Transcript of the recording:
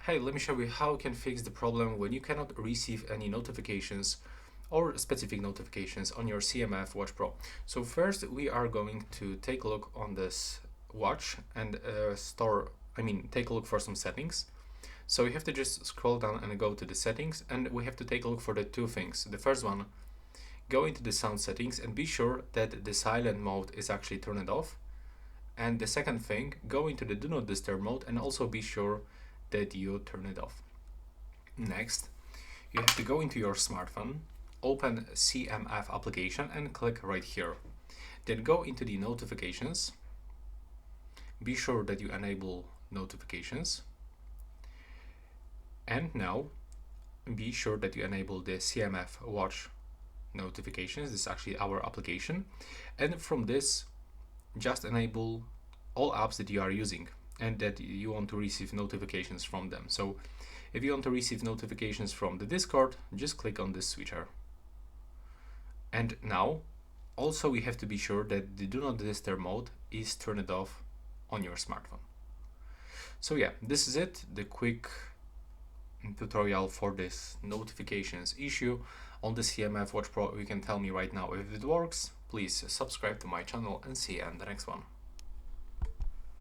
Hey, let me show you how you can fix the problem when you cannot receive any notifications or specific notifications on your CMF Watch Pro. So first we are going to take a look on this watch and take a look for some settings. So you have to just scroll down and go to the settings, and we have to take a look for the two things. The first one, go into the sound settings and be sure that the silent mode is actually turned off. And the second thing, go into the do not disturb mode and also be sure that you turn it off. Next, you have to go into your smartphone, open CMF application and click right here. Then go into the notifications. Be sure that you enable notifications. And now be sure that you enable the CMF Watch notifications. This is actually our application. And from this, just enable all apps that you are using and that you want to receive notifications from them. So if you want to receive notifications from the Discord, just click on this switcher. And now also we have to be sure that the do not disturb mode is turned off on your smartphone. So yeah, this is it, the quick tutorial for this notifications issue on the CMF Watch Pro. You can tell me right now if it works. Please subscribe to my channel and see you in the next one.